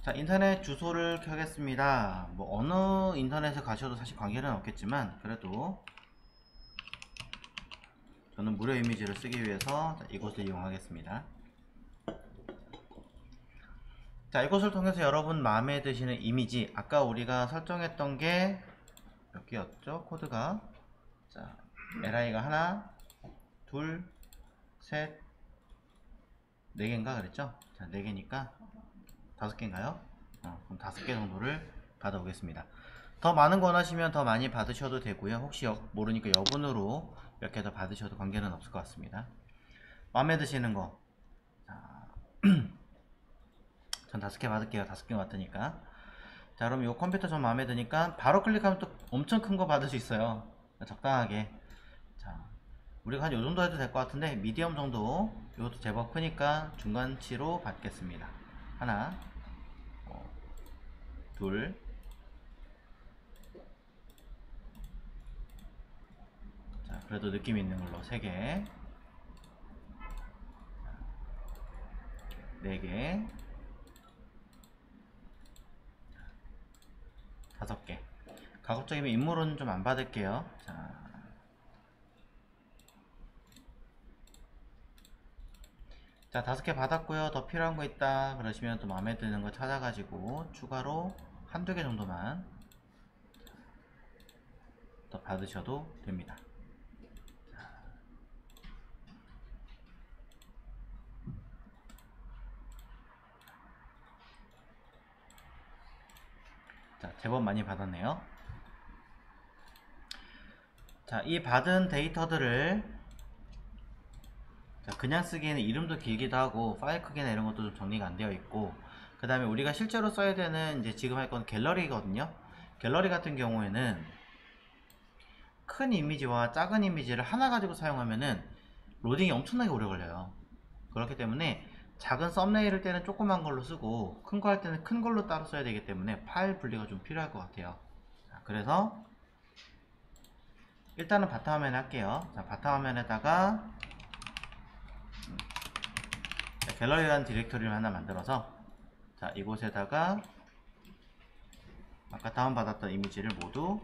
자, 인터넷 주소를 켜겠습니다. 뭐 어느 인터넷에 가셔도 사실 관계는 없겠지만 그래도 저는 무료 이미지를 쓰기 위해서 이곳을 이용하겠습니다. 자, 이곳을 통해서 여러분 마음에 드시는 이미지, 아까 우리가 설정했던 게 몇 개였죠? 코드가 자, li가 하나, 둘, 셋, 네 개인가 그랬죠? 자, 네 개니까 다섯 개인가요? 그럼 다섯 개 정도를 받아오겠습니다. 더 많은 거 원하시면 더 많이 받으셔도 되고요. 혹시 모르니까 여분으로 몇 개 더 받으셔도 관계는 없을 것 같습니다. 마음에 드시는 거, 자, 전 다섯 개 받을게요. 다섯 개 왔으니까. 자, 그럼 이 컴퓨터 좀 마음에 드니까 바로 클릭하면 또 엄청 큰 거 받을 수 있어요. 적당하게. 자, 우리가 한 요 정도 해도 될 것 같은데 미디엄 정도, 이것도 제법 크니까 중간치로 받겠습니다. 하나, 둘, 자, 그래도 느낌 있는 걸로 3개, 4개, 5개. 가급적이면 인물은 좀 안 받을게요. 자, 5개 받았고요. 더 필요한 거 있다 그러시면 또 마음에 드는 거 찾아가지고 추가로 한두 개 정도만 더 받으셔도 됩니다. 자, 제법 많이 받았네요. 자, 이 받은 데이터들을 그냥 쓰기에는 이름도 길기도 하고 파일 크기나 이런 것도 좀 정리가 안 되어 있고, 그 다음에 우리가 실제로 써야 되는 이제 지금 할 건 갤러리거든요. 갤러리 같은 경우에는 큰 이미지와 작은 이미지를 하나 가지고 사용하면은 로딩이 엄청나게 오래 걸려요. 그렇기 때문에 작은 썸네일을 때는 조그만 걸로 쓰고 큰 거 할 때는 큰 걸로 따로 써야 되기 때문에 파일 분리가 좀 필요할 것 같아요. 자, 그래서 일단은 바탕화면에 할게요. 자, 바탕화면에다가 갤러리라는 디렉토리를 하나 만들어서, 자, 이곳에다가 아까 다운받았던 이미지를 모두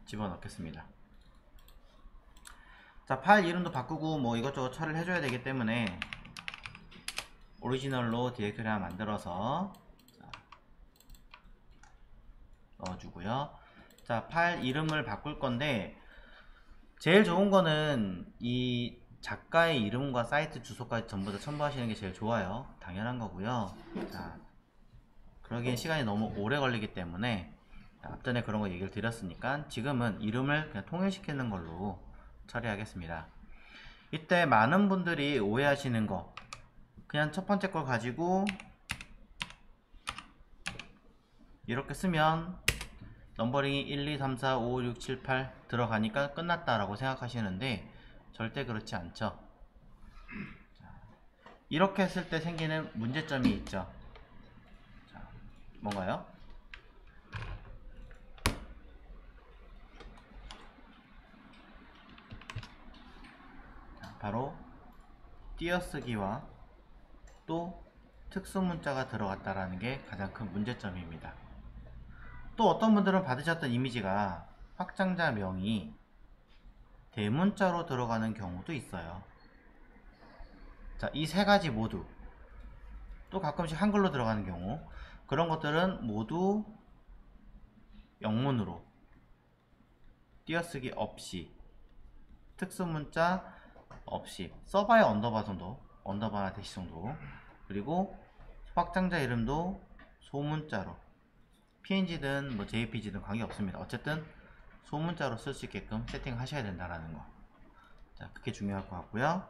집어넣겠습니다. 자, 파일 이름도 바꾸고 뭐 이것저것 처리를 해줘야 되기 때문에 오리지널로 디렉토리 하나 만들어서 넣어주고요. 자, 파일 이름을 바꿀 건데 제일 좋은 거는 이 작가의 이름과 사이트 주소까지 전부 다 첨부하시는 게 제일 좋아요. 당연한 거고요. 자, 그러기엔 시간이 너무 오래 걸리기 때문에 앞전에 그런 거 얘기를 드렸으니까 지금은 이름을 그냥 통일시키는 걸로 처리하겠습니다. 이때 많은 분들이 오해하시는 거, 그냥 첫 번째 걸 가지고 이렇게 쓰면 넘버링이 1, 2, 3, 4, 5, 6, 7, 8 들어가니까 끝났다라고 생각하시는데 절대 그렇지 않죠. 이렇게 했을 때 생기는 문제점이 있죠. 자, 뭔가요? 자, 바로 띄어쓰기와 또 특수문자가 들어갔다라는 게 가장 큰 문제점입니다. 또 어떤 분들은 받으셨던 이미지가 확장자 명이 대문자로 들어가는 경우도 있어요. 자, 이 세 가지 모두, 또 가끔씩 한글로 들어가는 경우, 그런 것들은 모두 영문으로 띄어쓰기 없이, 특수문자 없이, 써봐야 언더바 정도, 언더바나 대시 정도, 그리고 확장자 이름도 소문자로, PNG든 뭐 JPG든 관계없습니다. 어쨌든 소문자로 쓸 수 있게끔 세팅을 하셔야 된다는 거. 자, 그게 중요할 것 같고요.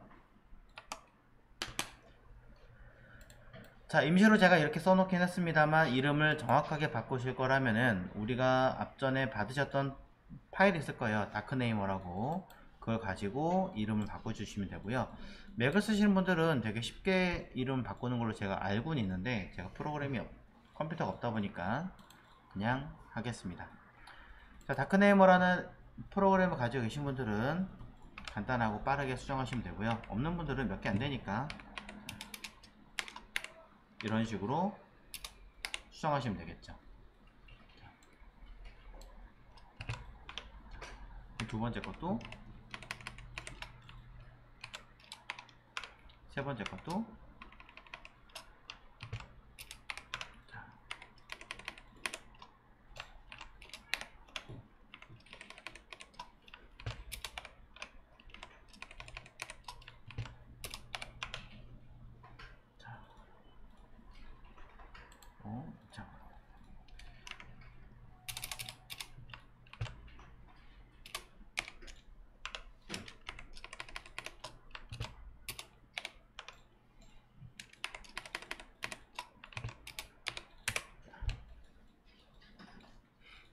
자, 임시로 제가 이렇게 써놓긴 했습니다만 이름을 정확하게 바꾸실 거라면은 우리가 앞전에 받으셨던 파일이 있을 거예요. 다크네이머라고. 그걸 가지고 이름을 바꿔주시면 되고요. 맥을 쓰시는 분들은 되게 쉽게 이름 바꾸는 걸로 제가 알고는 있는데 제가 프로그램이 컴퓨터가 없다 보니까 그냥 하겠습니다. 자, 다크네이머라는 프로그램을 가지고 계신 분들은 간단하고 빠르게 수정하시면 되고요. 없는 분들은 몇 개 안 되니까 이런 식으로 수정하시면 되겠죠. 두 번째 것도, 세 번째 것도. 자,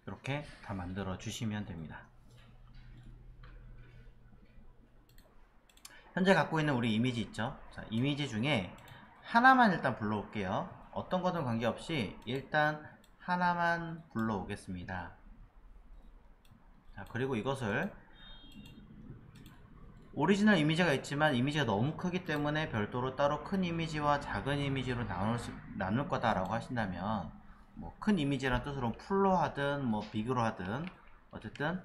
이렇게 다 만들어 주시면 됩니다. 현재 갖고 있는 우리 이미지 있죠? 자, 이미지 중에 하나만 일단 불러올게요. 어떤 거든 관계없이 일단 하나만 불러오겠습니다. 자, 그리고 이것을 오리지널 이미지가 있지만 이미지가 너무 크기 때문에 별도로 따로 큰 이미지와 작은 이미지로 나눌 거다라고 하신다면, 뭐 큰 이미지라는 뜻으로 풀로 하든 뭐 빅으로 하든 어쨌든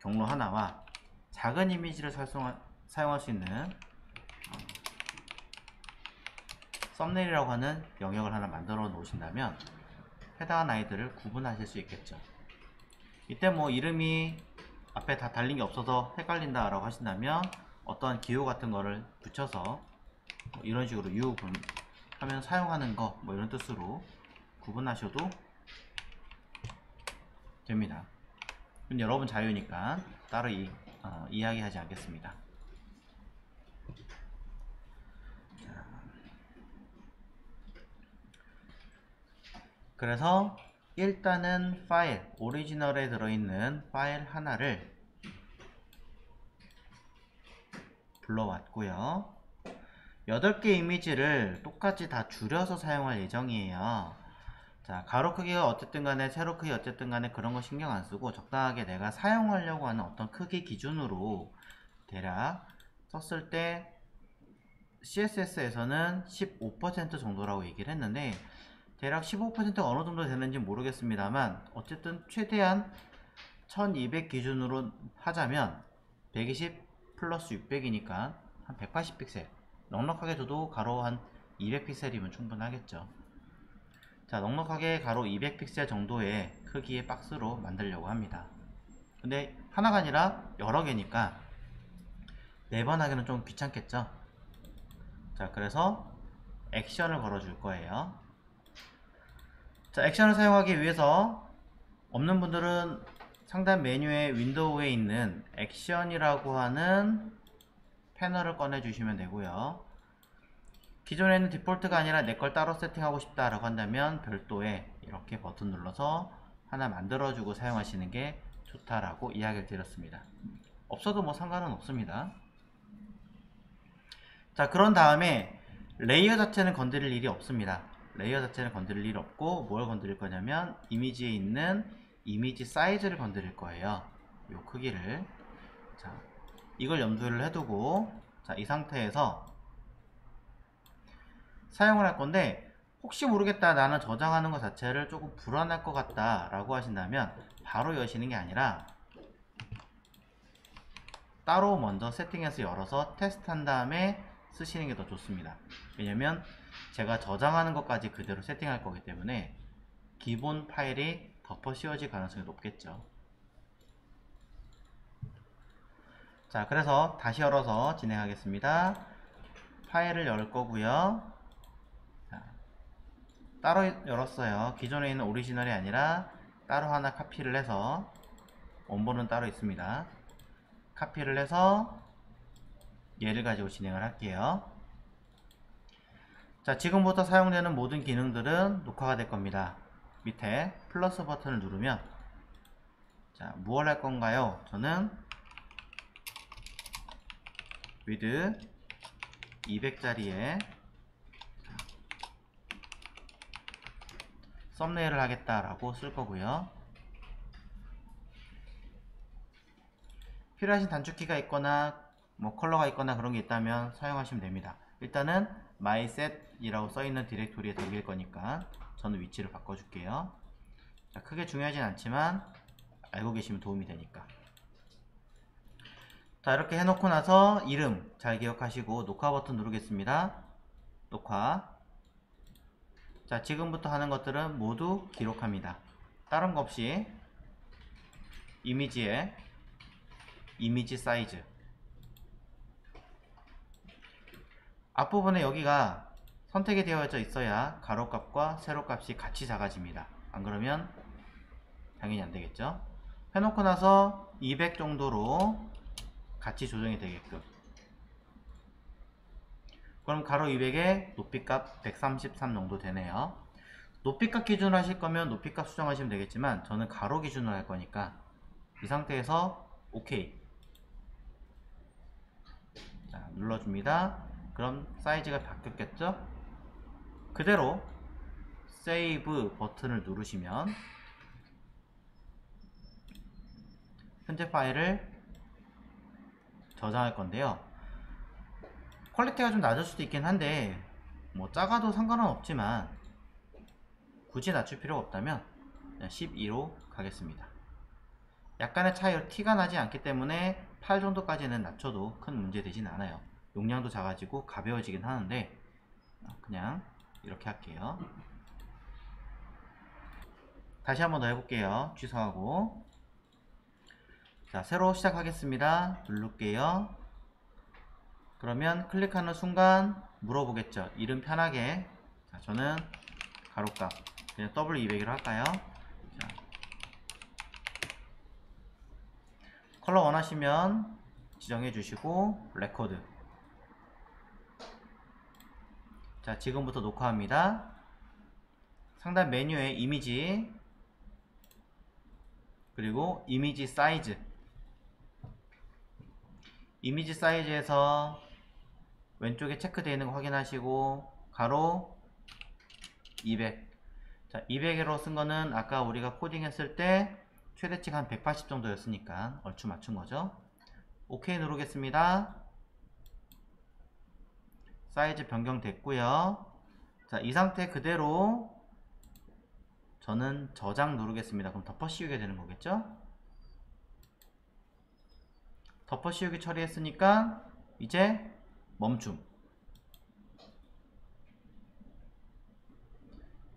경로 하나와 작은 이미지를 사용할 수 있는 썸네일이라고 하는 영역을 하나 만들어 놓으신다면 해당하는 아이들을 구분하실 수 있겠죠. 이때 뭐 이름이 앞에 다 달린 게 없어서 헷갈린다 라고 하신다면 어떠한 기호 같은 거를 붙여서 뭐 이런 식으로 하면 사용하는 거 뭐 이런 뜻으로 구분하셔도 됩니다. 근데 여러분 자유니까 따로 이야기하지 않겠습니다. 그래서 일단은 파일, 오리지널에 들어있는 파일 하나를 불러왔고요. 8개 이미지를 똑같이 다 줄여서 사용할 예정이에요. 자, 가로 크기가 어쨌든 간에 세로 크기 어쨌든 간에 그런 거 신경 안 쓰고 적당하게 내가 사용하려고 하는 어떤 크기 기준으로 대략 썼을 때 CSS에서는 15% 정도라고 얘기를 했는데 대략 15%가 어느 정도 되는지 모르겠습니다만 어쨌든 최대한 1200 기준으로 하자면 120 플러스 600이니까 한 180픽셀 넉넉하게 줘도 가로 한 200픽셀이면 충분하겠죠. 자, 넉넉하게 가로 200픽셀 정도의 크기의 박스로 만들려고 합니다. 근데 하나가 아니라 여러 개니까 4번 하기는 좀 귀찮겠죠. 자, 그래서 액션을 걸어 줄 거예요. 자, 액션을 사용하기 위해서 없는 분들은 상단 메뉴의 윈도우에 있는 액션이라고 하는 패널을 꺼내 주시면 되고요. 기존에는 디폴트가 아니라 내 걸 따로 세팅하고 싶다 라고 한다면 별도의 이렇게 버튼 눌러서 하나 만들어주고 사용하시는 게 좋다라고 이야기를 드렸습니다. 없어도 뭐 상관은 없습니다. 자, 그런 다음에 레이어 자체는 건드릴 일이 없습니다. 레이어 자체는 건드릴 일이 없고 뭘 건드릴 거냐면 이미지에 있는 이미지 사이즈를 건드릴 거예요. 요 크기를. 자, 이걸 염두를 해두고 자, 이 상태에서 사용을 할 건데 혹시 모르겠다 나는 저장하는 것 자체를 조금 불안할 것 같다 라고 하신다면 바로 여시는 게 아니라 따로 먼저 세팅해서 열어서 테스트한 다음에 쓰시는 게 더 좋습니다. 왜냐면 제가 저장하는 것까지 그대로 세팅할 거기 때문에 기본 파일이 덮어 씌워질 가능성이 높겠죠. 자, 그래서 다시 열어서 진행하겠습니다. 파일을 열 거고요. 자, 따로 열었어요. 기존에 있는 오리지널이 아니라 따로 하나 카피를 해서 원본은 따로 있습니다. 카피를 해서 얘를 가지고 진행을 할게요. 자, 지금부터 사용되는 모든 기능들은 녹화가 될 겁니다. 밑에 플러스 버튼을 누르면 자, 무엇을 할 건가요? 저는 위드 200짜리에 썸네일을 하겠다라고 쓸 거고요. 필요하신 단축키가 있거나 뭐 컬러가 있거나 그런 게 있다면 사용하시면 됩니다. 일단은 myset이라고 써있는 디렉토리에 담길 거니까 저는 위치를 바꿔줄게요. 자, 크게 중요하진 않지만 알고 계시면 도움이 되니까. 자, 이렇게 해놓고 나서 이름 잘 기억하시고 녹화 버튼 누르겠습니다. 녹화. 자, 지금부터 하는 것들은 모두 기록합니다. 다른 거 없이 이미지에 이미지 사이즈, 앞부분에 여기가 선택이 되어져 있어야 가로값과 세로값이 같이 작아집니다. 안 그러면 당연히 안 되겠죠. 해놓고 나서 200 정도로 같이 조정이 되게끔. 그럼 가로 200에 높이값 133 정도 되네요. 높이값 기준으로 하실 거면 높이값 수정하시면 되겠지만 저는 가로 기준으로 할 거니까 이 상태에서 OK. 자, 눌러줍니다. 그럼 사이즈가 바뀌었겠죠? 그대로 세이브 버튼을 누르시면 현재 파일을 저장할 건데요. 퀄리티가 좀 낮을 수도 있긴 한데 뭐 작아도 상관은 없지만 굳이 낮출 필요가 없다면 그냥 12로 가겠습니다. 약간의 차이로 티가 나지 않기 때문에 8 정도까지는 낮춰도 큰 문제 되진 않아요. 용량도 작아지고 가벼워지긴 하는데 그냥 이렇게 할게요. 다시 한번 더 해볼게요. 취소하고, 자, 새로 시작하겠습니다. 누를게요. 그러면 클릭하는 순간 물어보겠죠. 이름 편하게. 자, 저는 가로값 그냥 W200으로 할까요? 자, 컬러 원하시면 지정해 주시고 레코드. 자, 지금부터 녹화합니다. 상단 메뉴에 이미지, 그리고 이미지 사이즈. 이미지 사이즈에서 왼쪽에 체크되어 있는 거 확인하시고 가로 200. 자, 200으로 쓴 거는 아까 우리가 코딩 했을 때 최대치가 한 180 정도였으니까 얼추 맞춘 거죠. OK 누르겠습니다. 사이즈 변경됐고요. 자, 이 상태 그대로 저는 저장 누르겠습니다. 그럼 덮어 씌우게 되는 거겠죠? 덮어 씌우기 처리했으니까 이제 멈춤.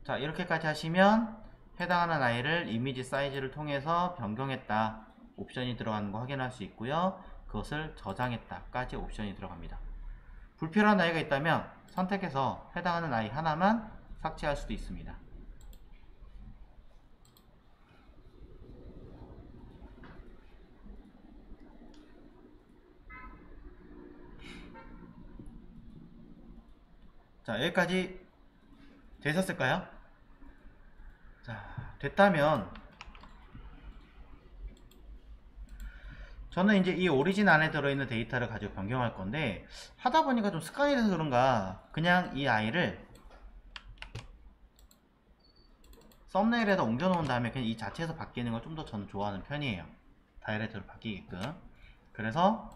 자, 이렇게까지 하시면 해당하는 아이를 이미지 사이즈를 통해서 변경했다 옵션이 들어가는 거 확인할 수 있고요. 그것을 저장했다 까지 옵션이 들어갑니다. 불필요한 아이가 있다면 선택해서 해당하는 아이 하나만 삭제할 수도 있습니다. 자, 여기까지 되셨을까요? 자, 됐다면 저는 이제 이 오리진 안에 들어있는 데이터를 가지고 변경할 건데 하다 보니까 좀 습관이 돼서 그런가 그냥 이 아이를 썸네일에다 옮겨 놓은 다음에 그냥 이 자체에서 바뀌는 걸 좀 더 저는 좋아하는 편이에요. 다이렉트로 바뀌게끔. 그래서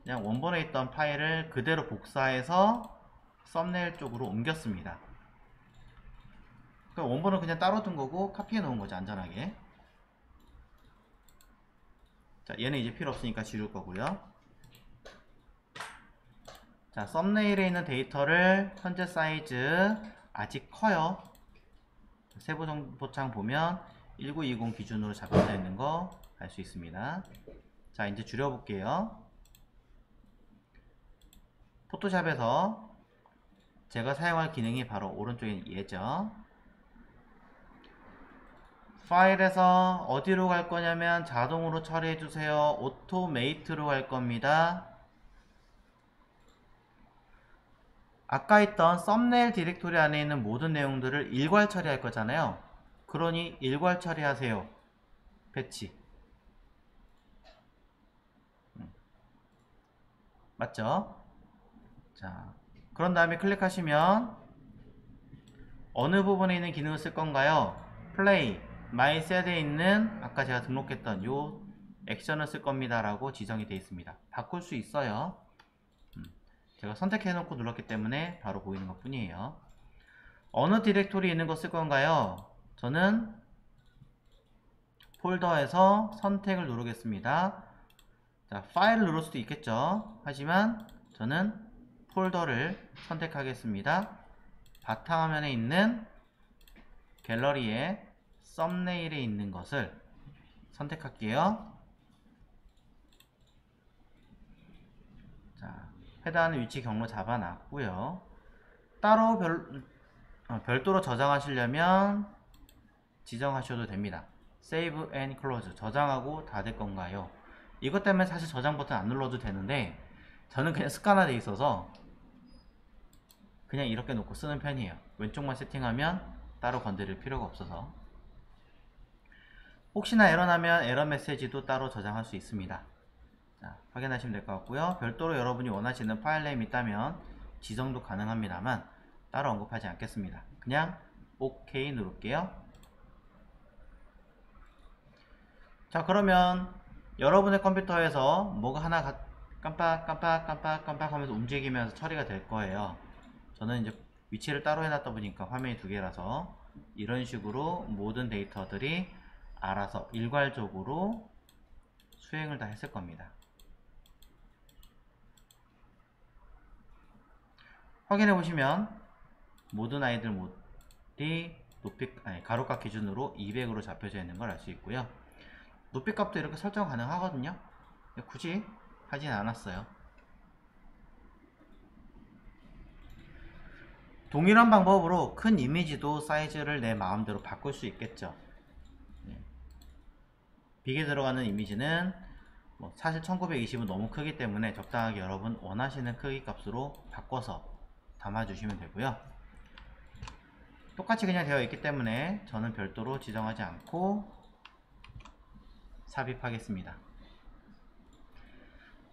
그냥 원본에 있던 파일을 그대로 복사해서 썸네일 쪽으로 옮겼습니다. 그러니까 원본은 그냥 따로 둔 거고 카피해 놓은 거죠, 안전하게. 자, 얘는 이제 필요 없으니까 지울 거고요. 자, 썸네일에 있는 데이터를 현재 사이즈 아직 커요. 세부 정보창 보면 1920 기준으로 잡혀져 있는 거 알 수 있습니다. 자, 이제 줄여볼게요. 포토샵에서 제가 사용할 기능이 바로 오른쪽에 얘죠. 파일에서 어디로 갈 거냐면 자동으로 처리해 주세요. 오토메이트로 갈 겁니다. 아까 있던 썸네일 디렉토리 안에 있는 모든 내용들을 일괄 처리할 거잖아요. 그러니 일괄 처리하세요. 배치. 맞죠? 자, 그런 다음에 클릭하시면 어느 부분에 있는 기능을 쓸 건가요? 플레이, 마이셋에 있는 아까 제가 등록했던 요 액션을 쓸 겁니다 라고 지정이 되어 있습니다. 바꿀 수 있어요. 제가 선택해 놓고 눌렀기 때문에 바로 보이는 것 뿐이에요. 어느 디렉토리에 있는 거 쓸 건가요? 저는 폴더에서 선택을 누르겠습니다. 자, 파일을 누를 수도 있겠죠. 하지만 저는 폴더를 선택하겠습니다. 바탕화면에 있는 갤러리에 썸네일에 있는 것을 선택할게요. 자, 해당하는 위치 경로 잡아놨고요. 따로 별도로 저장하시려면 지정하셔도 됩니다. Save and Close, 저장하고 닫을 건가요? 이것 때문에 사실 저장 버튼 안 눌러도 되는데 저는 그냥 습관화되어 있어서 그냥 이렇게 놓고 쓰는 편이에요. 왼쪽만 세팅하면 따로 건드릴 필요가 없어서. 혹시나 에러 나면 에러 메시지도 따로 저장할 수 있습니다. 자, 확인하시면 될 것 같고요. 별도로 여러분이 원하시는 파일 네임이 있다면 지정도 가능합니다만 따로 언급하지 않겠습니다. 그냥 OK 누를게요. 자, 그러면 여러분의 컴퓨터에서 뭐가 하나 깜빡 하면서 움직이면서 처리가 될 거예요. 저는 이제 위치를 따로 해놨다 보니까 화면이 두 개라서 이런 식으로 모든 데이터들이 알아서 일괄적으로 수행을 다 했을 겁니다. 확인해 보시면 모든 아이들이 가로값 기준으로 200으로 잡혀져 있는 걸 알 수 있고요. 높이 값도 이렇게 설정 가능하거든요. 굳이 하진 않았어요. 동일한 방법으로 큰 이미지도 사이즈를 내 마음대로 바꿀 수 있겠죠. 빅에 들어가는 이미지는 사실 1920은 너무 크기 때문에 적당하게 여러분 원하시는 크기 값으로 바꿔서 담아주시면 되고요. 똑같이 그냥 되어 있기 때문에 저는 별도로 지정하지 않고 삽입하겠습니다.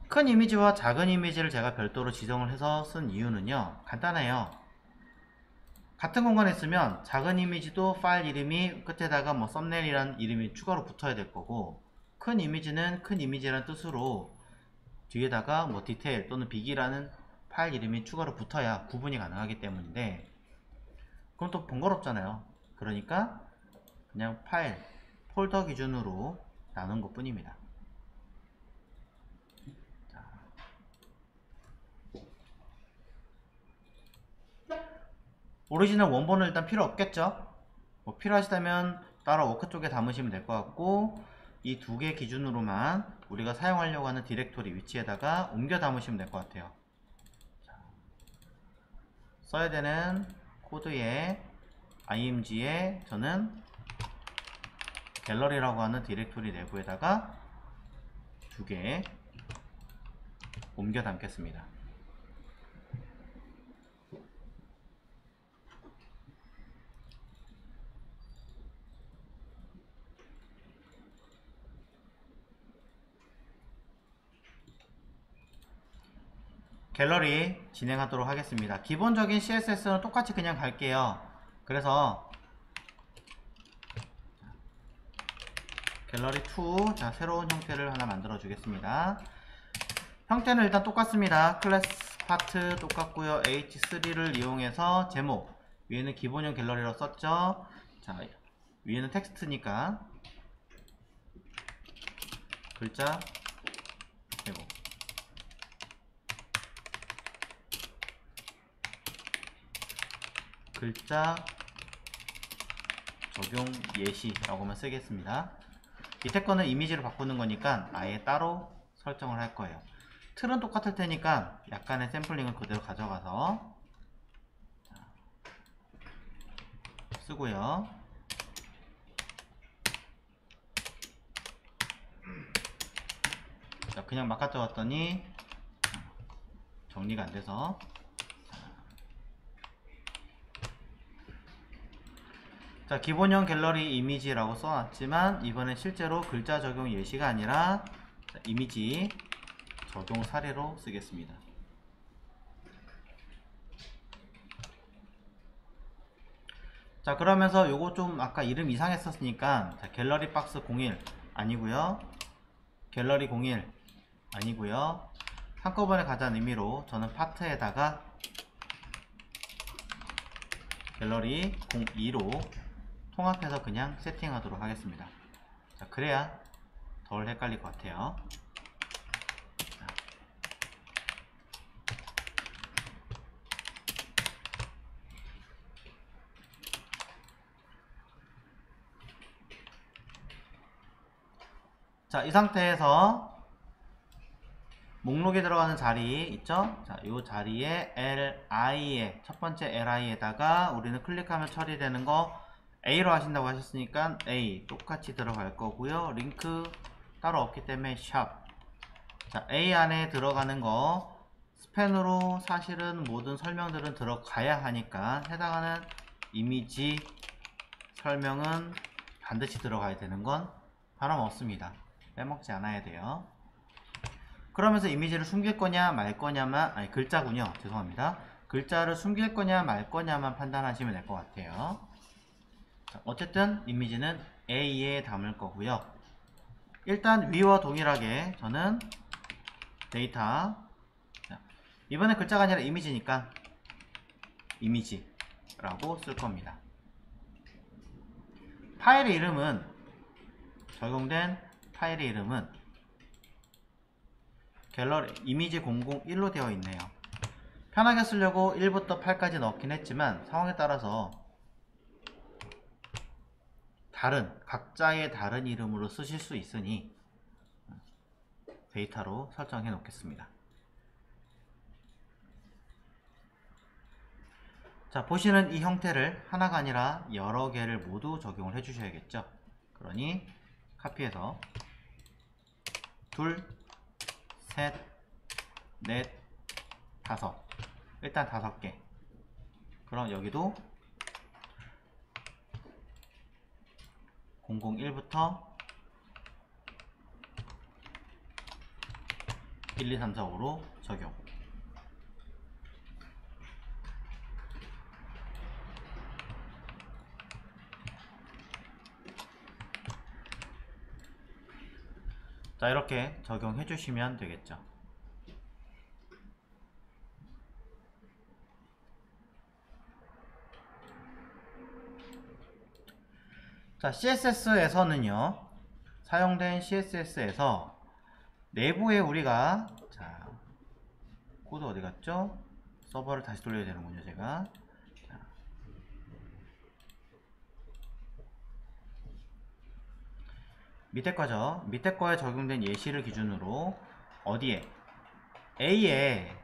큰 이미지와 작은 이미지를 제가 별도로 지정을 해서 쓴 이유는요, 간단해요. 같은 공간에 있으면 작은 이미지도 파일 이름이 끝에다가 썸네일이라는 이름이 추가로 붙어야 될 거고, 큰 이미지는 큰 이미지라는 뜻으로 뒤에다가 디테일 또는 빅이라는 파일 이름이 추가로 붙어야 구분이 가능하기 때문인데, 그럼 또 번거롭잖아요. 그러니까 그냥 파일, 폴더 기준으로 나눈 것 뿐입니다. 오리지널 원본은 일단 필요 없겠죠. 필요하시다면 따로 워크 쪽에 담으시면 될 것 같고, 이 두 개 기준으로만 우리가 사용하려고 하는 디렉토리 위치에다가 옮겨 담으시면 될 것 같아요. 써야 되는 코드에 img에 저는 갤러리라고 하는 디렉토리 내부에다가 두 개 옮겨 담겠습니다. 갤러리 진행하도록 하겠습니다. 기본적인 CSS는 똑같이 그냥 갈게요. 그래서 갤러리 2, 자, 새로운 형태를 하나 만들어 주겠습니다. 형태는 일단 똑같습니다. 클래스 파트 똑같고요. h3를 이용해서 제목, 위에는 기본형 갤러리로 썼죠. 자, 위에는 텍스트니까 글자 제목, 글자 적용 예시라고만 쓰겠습니다. 밑에 거는 이미지로 바꾸는 거니까 아예 따로 설정을 할 거예요. 틀은 똑같을 테니까 약간의 샘플링을 그대로 가져가서 쓰고요. 자, 그냥 막 갖다 왔더니 정리가 안 돼서, 자, 기본형 갤러리 이미지라고 써놨지만 이번엔 실제로 글자 적용 예시가 아니라 이미지 적용 사례로 쓰겠습니다. 자, 그러면서 요거 좀 아까 이름 이상했었으니까, 자, 갤러리 박스 01 아니고요, 갤러리 01 아니고요, 한꺼번에 가자는 의미로 저는 파트에다가 갤러리 02로 통합해서 그냥 세팅하도록 하겠습니다. 자, 그래야 덜 헷갈릴 것 같아요. 자, 이 상태에서 목록에 들어가는 자리 있죠? 자, 이 자리에 LI에 첫 번째 LI에다가 우리는 클릭하면 처리되는 거 A로 하신다고 하셨으니까 A 똑같이 들어갈 거고요. 링크 따로 없기 때문에 샵. 자, A 안에 들어가는 거 스팬으로 사실은 모든 설명들은 들어가야 하니까 해당하는 이미지 설명은 반드시 들어가야 되는 건 바람 없습니다. 빼먹지 않아야 돼요. 그러면서 이미지를 숨길 거냐 말 거냐만, 아니 글자군요. 죄송합니다. 글자를 숨길 거냐 말 거냐만 판단하시면 될 것 같아요. 자, 어쨌든 이미지는 A에 담을 거고요. 일단 위와 동일하게 저는 데이터, 자, 이번엔 글자가 아니라 이미지니까 이미지라고 쓸 겁니다. 파일의 이름은, 적용된 파일의 이름은 갤러리 이미지 001로 되어 있네요. 편하게 쓰려고 1부터 8까지 넣긴 했지만 상황에 따라서 각자의 다른 이름으로 쓰실 수 있으니 데이터로 설정해 놓겠습니다. 자, 보시는 이 형태를 하나가 아니라 여러 개를 모두 적용을 해 주셔야겠죠. 그러니 카피해서 둘, 셋, 넷, 다섯. 일단 5개. 그럼 여기도 001부터 1, 2, 3, 4, 5로 적용. 자, 이렇게 적용해 주시면 되겠죠. 자, CSS에서는요, 사용된 CSS에서 내부에 우리가, 자, 코드 어디 갔죠? 서버를 다시 돌려야 되는군요, 제가. 자, 밑에 거죠. 밑에 거에 적용된 예시를 기준으로 어디에? A에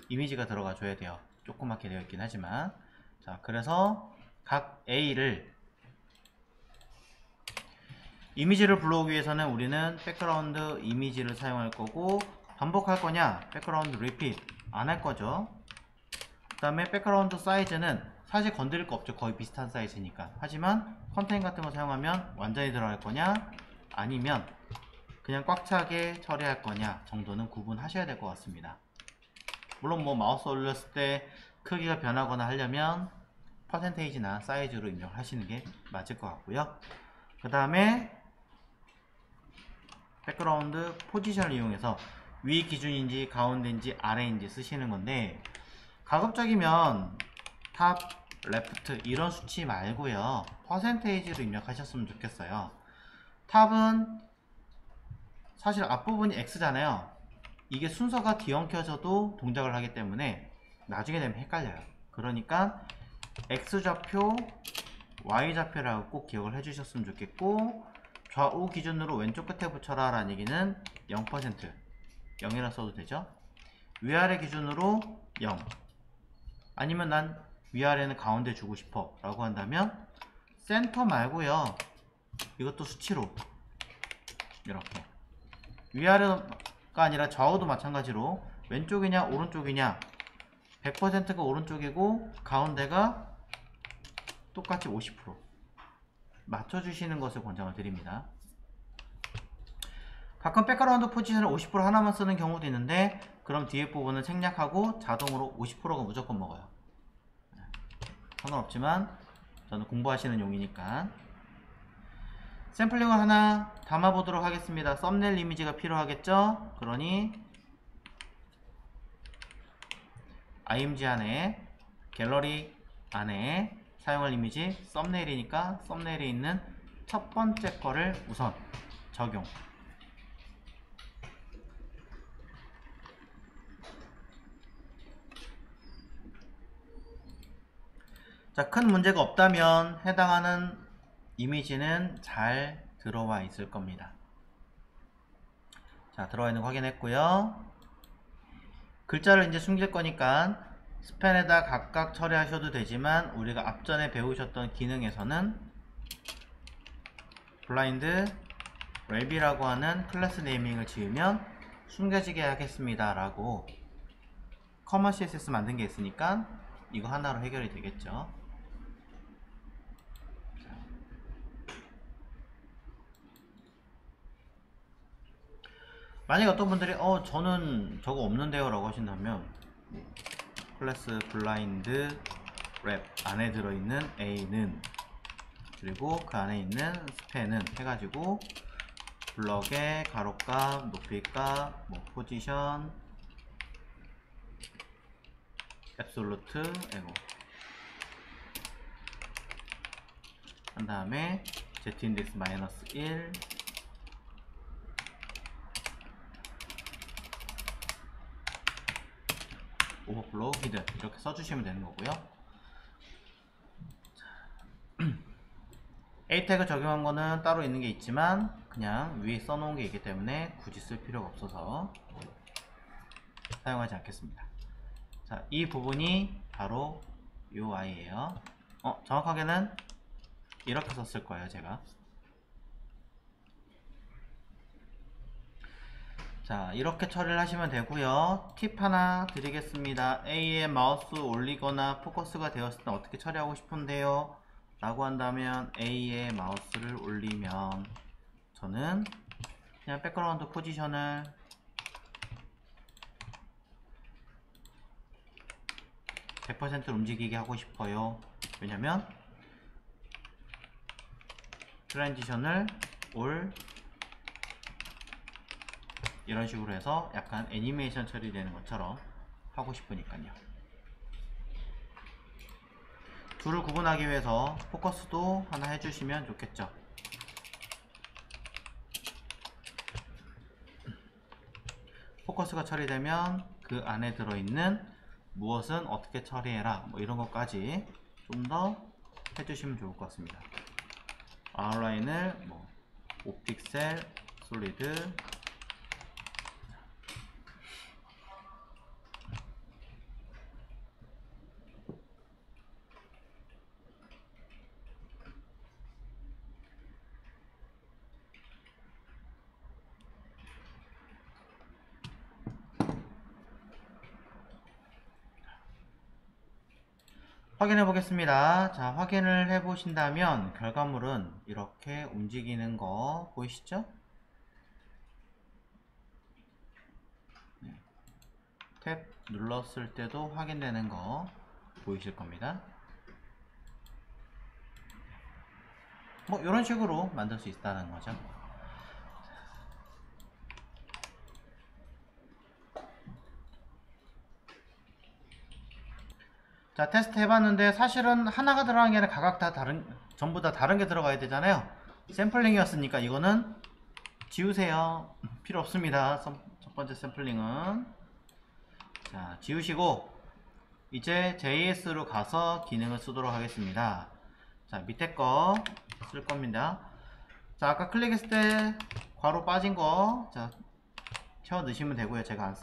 이미지가 들어가 줘야 돼요. 조그맣게 되어 있긴 하지만. 자, 그래서 각 A를 이미지를 불러오기 위해서는 우리는 백그라운드 이미지를 사용할 거고, 반복할 거냐? 백그라운드 리핏 안 할 거죠. 그 다음에 백그라운드 사이즈는 사실 건드릴 거 없죠. 거의 비슷한 사이즈니까. 하지만 컨테인 같은 거 사용하면 완전히 들어갈 거냐 아니면 그냥 꽉 차게 처리할 거냐 정도는 구분하셔야 될 것 같습니다. 물론 뭐 마우스 올렸을 때 크기가 변하거나 하려면 퍼센테이지나 사이즈로 입력을 하시는 게 맞을 것 같고요. 그 다음에 백그라운드 포지션을 이용해서 위 기준인지 가운데인지 아래인지 쓰시는 건데, 가급적이면 탑, 레프트 이런 수치 말고요, 퍼센테이지로 입력하셨으면 좋겠어요. 탑은 사실 앞부분이 X잖아요. 이게 순서가 뒤엉켜져도 동작을 하기 때문에 나중에 되면 헷갈려요. 그러니까 X좌표, Y좌표라고 꼭 기억을 해주셨으면 좋겠고, 좌우 기준으로 왼쪽 끝에 붙여라 라는 얘기는 0%, 0이라 써도 되죠. 위아래 기준으로 0, 아니면 난 위아래는 가운데 주고 싶어 라고 한다면 센터 말고요, 이것도 수치로 이렇게, 위아래가 아니라 좌우도 마찬가지로 왼쪽이냐 오른쪽이냐 100%가 오른쪽이고 가운데가 똑같이 50% 맞춰주시는 것을 권장을 드립니다. 가끔 백그라운드 포지션을 50% 하나만 쓰는 경우도 있는데, 그럼 뒤에 부분은 생략하고 자동으로 50%가 무조건 먹어요. 상관없지만 저는 공부하시는 용이니까. 샘플링을 하나 담아 보도록 하겠습니다. 썸네일 이미지가 필요하겠죠? 그러니 img 안에 갤러리 안에 사용할 이미지 썸네일이니까 썸네일에 있는 첫 번째 거를 우선 적용. 자, 큰 문제가 없다면 해당하는 이미지는 잘 들어와 있을 겁니다. 자, 들어와 있는 거 확인했고요. 글자를 이제 숨길 거니까 스팬에다 각각 처리하셔도 되지만 우리가 앞전에 배우셨던 기능에서는 블라인드 랩이라고 하는 클래스 네이밍을 지으면 숨겨지게 하겠습니다 라고 커먼 CSS 만든 게 있으니까 이거 하나로 해결이 되겠죠. 만약에 어떤 분들이 저는 저거 없는데요 라고 하신다면 클래스 블라인드 랩 안에 들어있는 A는 그리고 그 안에 있는 스팬은 해가지고 블럭의 가로값, 높이값, 뭐 포지션, 앱솔루트, 에고 한 다음에 z인덱스 -1 오버플로우 히든 이렇게 써주시면 되는 거고요. A 태그 적용한 거는 따로 있는 게 있지만 그냥 위에 써놓은 게 있기 때문에 굳이 쓸 필요가 없어서 사용하지 않겠습니다. 자, 이 부분이 바로 UI예요. 정확하게는 이렇게 썼을 거예요, 제가. 자, 이렇게 처리를 하시면 되고요. 팁 하나 드리겠습니다. A에 마우스 올리거나 포커스가 되었을 때 어떻게 처리하고 싶은데요? 라고 한다면 A에 마우스를 올리면 저는 그냥 백그라운드 포지션을 100% 움직이게 하고 싶어요. 왜냐면 트랜지션을 올 이런 식으로 해서 약간 애니메이션 처리되는 것처럼 하고 싶으니까요. 둘을 구분하기 위해서 포커스도 하나 해주시면 좋겠죠. 포커스가 처리되면 그 안에 들어있는 무엇은 어떻게 처리해라 뭐 이런 것까지 좀 더 해주시면 좋을 것 같습니다. 아웃라인을 5픽셀 솔리드 확인해 보겠습니다. 자, 확인을 해 보신다면 결과물은 이렇게 움직이는 거 보이시죠? 네. 탭 눌렀을 때도 확인되는 거 보이실 겁니다. 뭐 이런 식으로 만들 수 있다는 거죠. 자, 테스트 해봤는데 사실은 하나가 들어간 게 아니라 각각 다 전부 다 다른 게 들어가야 되잖아요. 샘플링이었으니까 이거는 지우세요. 필요 없습니다. 첫 번째 샘플링은. 자, 지우시고 이제 JS로 가서 기능을 쓰도록 하겠습니다. 자, 밑에 거 쓸 겁니다. 자, 아까 클릭했을 때 괄호 빠진 거 채워 넣으시면 되고요. 제가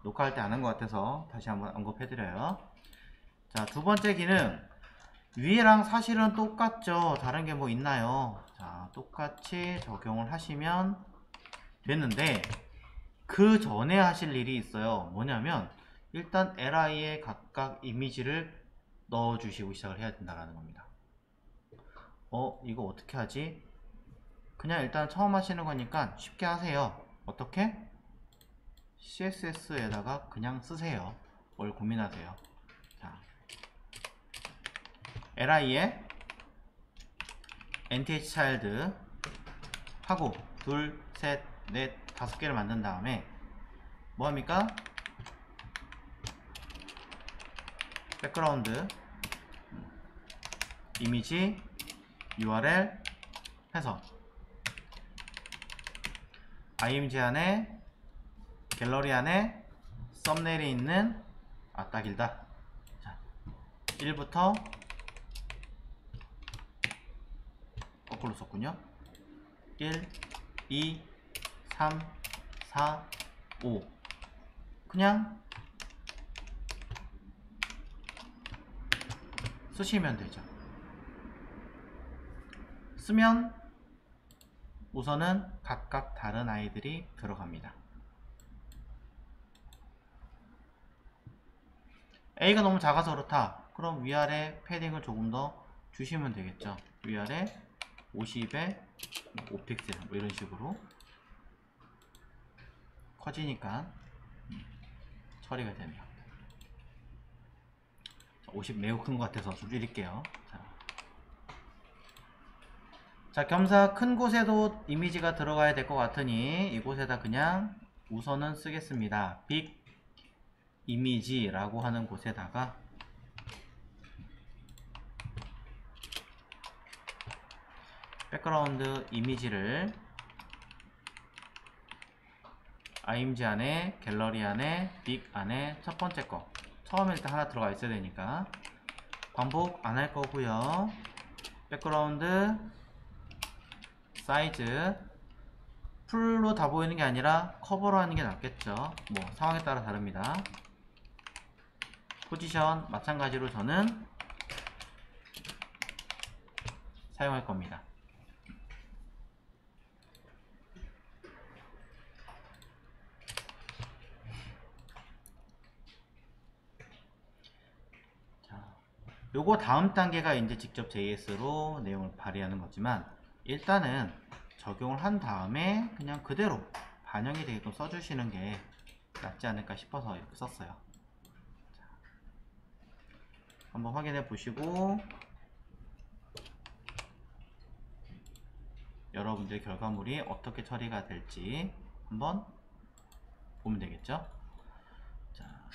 녹화할 때 안 한 것 같아서 다시 한번 언급해드려요. 자, 두 번째 기능 위에랑 사실은 똑같죠. 다른 게 뭐 있나요? 자, 똑같이 적용을 하시면 됐는데 그 전에 하실 일이 있어요. 뭐냐면 일단 li에 각각 이미지를 넣어 주시고 시작을 해야 된다는 겁니다. 이거 어떻게 하지? 그냥 일단 처음 하시는 거니까 쉽게 하세요. 어떻게? CSS에다가 그냥 쓰세요. 뭘 고민하세요. 자, li에 nthchild 하고 둘, 셋, 넷, 5개를 만든 다음에 뭐합니까? 백그라운드 이미지 URL 해서 img 안에 갤러리 안에 썸네일에 있는 딱 길다. 자, 1부터 거꾸로 썼군요. 1, 2, 3, 4, 5 그냥 쓰시면 되죠. 쓰면 우선은 각각 다른 아이들이 들어갑니다. A가 너무 작아서 그렇다. 그럼 위아래 패딩을 조금 더 주시면 되겠죠. 위아래 50에 5픽셀 뭐 이런 식으로 커지니까 처리가 되네요. 50 매우 큰 것 같아서 좀 줄일게요. 자, 겸사 큰 곳에도 이미지가 들어가야 될 것 같으니 이곳에다 그냥 우선은 쓰겠습니다. 빅 이미지라고 하는 곳에다가 백그라운드 이미지를 img 안에 갤러리 안에 빅 안에 첫 번째 거 처음에 일단 하나 들어가 있어야 되니까 반복 안 할 거고요. 백그라운드 사이즈 풀로 다 보이는 게 아니라 커버로 하는 게 낫겠죠. 뭐 상황에 따라 다릅니다. 포지션 마찬가지로 저는 사용할 겁니다. 요거 다음 단계가 이제 직접 JS로 내용을 발휘하는 거지만 일단은 적용을 한 다음에 그냥 그대로 반영이 되게끔 써주시는 게 낫지 않을까 싶어서 이렇게 썼어요. 자, 한번 확인해 보시고 여러분들의 결과물이 어떻게 처리가 될지 한번 보면 되겠죠. 자,